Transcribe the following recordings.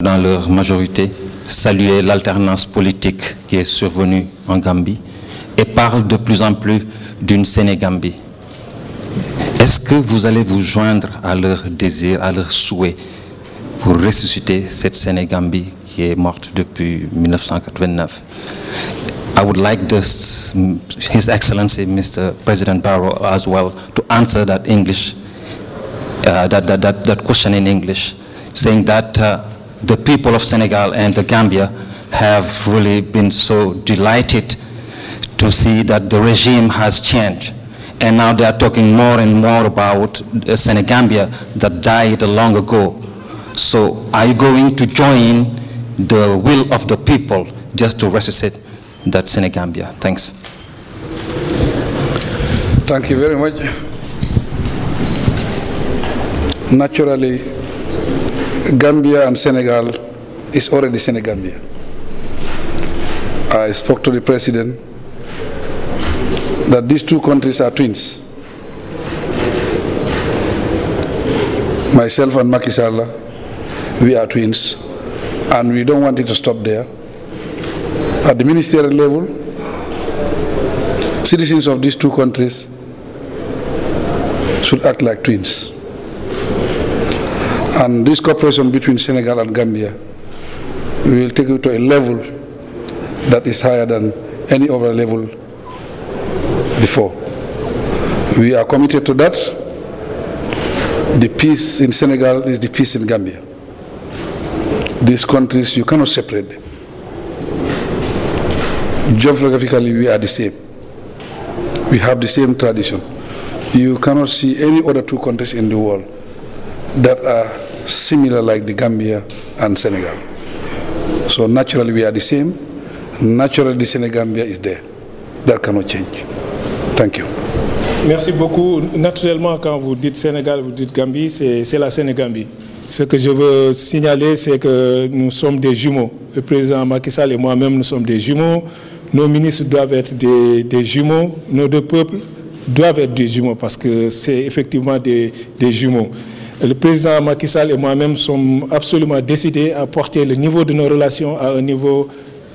dans leur majorité, saluer l'alternance politique qui est survenue en Gambie et parlent de plus en plus d'une Sénégambie. Est-ce que vous allez vous joindre à leur désir, à leur souhait pour ressusciter cette Sénégambie qui est morte depuis 1989? I would like His Excellency, Mr. President Barrow, as well, to answer that that question in English, saying that the people of Senegal and the Gambia have really been so delighted to see that the regime has changed. And now they are talking more and more about Senegambia that died long ago. So are you going to join the will of the people just to resuscitate that Senegambia? Thanks. Thank you very much. Naturally, Gambia and Senegal is already Senegambia. I spoke to the president that these two countries are twins. Myself and Macky Sall, we are twins, and we don't want it to stop there. At the ministerial level, citizens of these two countries should act like twins. And this cooperation between Senegal and Gambia, we will take it to a level that is higher than any other level before. We are committed to that. The peace in Senegal is the peace in Gambia. These countries, you cannot separate them. Geographically, we are the same. We have the same tradition. You cannot see any other two countries in the world that are similar like the Gambia and Senegal. So naturally, we are the same. Naturally, the Senegambia is there. That cannot change. Thank you. Merci beaucoup. Naturellement, quand vous dites Sénégal, vous dites Gambie, c'est la Sénégambie. Ce que je veux signaler, c'est que nous sommes des jumeaux. Le président Macky Sall et moi-même, nous sommes des jumeaux. Nos ministres doivent être des jumeaux. Nos deux peuples doivent être des jumeaux parce que c'est effectivement des jumeaux. Le président Macky Sall et moi-même sommes absolument décidés à porter le niveau de nos relations à un niveau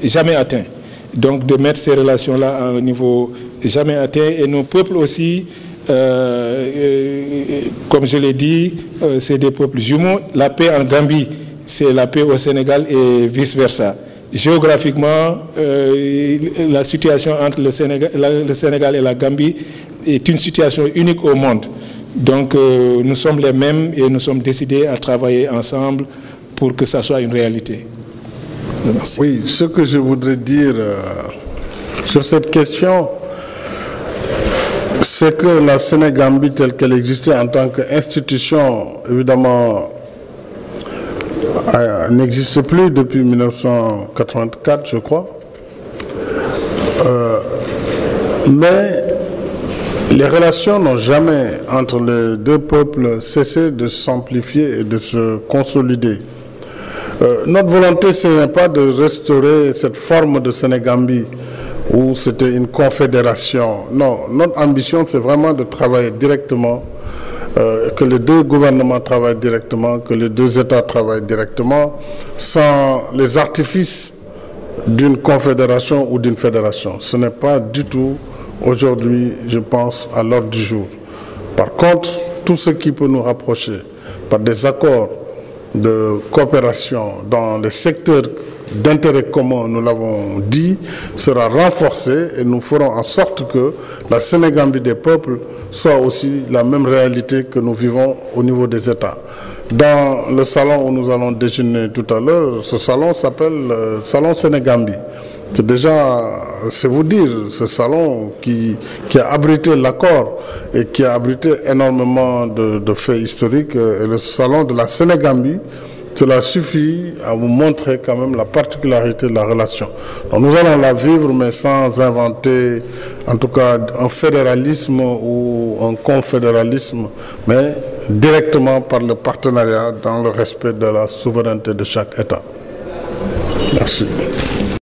jamais atteint. Donc de mettre ces relations-là à un niveau jamais atteint. Et nos peuples aussi, comme je l'ai dit, c'est des peuples jumeaux. La paix en Gambie, c'est la paix au Sénégal et vice-versa. Géographiquement, la situation entre le Sénégal et la Gambie est une situation unique au monde. Donc nous sommes les mêmes et nous sommes décidés à travailler ensemble pour que ça soit une réalité. Merci. Oui, ce que je voudrais dire sur cette question, c'est que la Sénégambie telle qu'elle existait en tant qu'institution, évidemment, n'existe plus depuis 1984, je crois. Mais les relations n'ont jamais, entre les deux peuples, cessé de s'amplifier et de se consolider. Notre volonté, ce n'est pas de restaurer cette forme de Sénégambie où c'était une confédération. Non, notre ambition, c'est vraiment de travailler directement, que les deux gouvernements travaillent directement, que les deux États travaillent directement, sans les artifices d'une confédération ou d'une fédération. Ce n'est pas du tout aujourd'hui, je pense, à l'ordre du jour. Par contre, tout ce qui peut nous rapprocher par des accords de coopération dans les secteurs d'intérêt commun, nous l'avons dit, sera renforcé et nous ferons en sorte que la Sénégambie des peuples soit aussi la même réalité que nous vivons au niveau des États. Dans le salon où nous allons déjeuner tout à l'heure, ce salon s'appelle Salon Sénégambie. C'est déjà, c'est vous dire, ce salon qui a abrité l'accord et qui a abrité énormément de faits historiques, et le salon de la Sénégambie, cela suffit à vous montrer quand même la particularité de la relation. Donc nous allons la vivre, mais sans inventer, en tout cas, un fédéralisme ou un confédéralisme, mais directement par le partenariat dans le respect de la souveraineté de chaque État. Merci.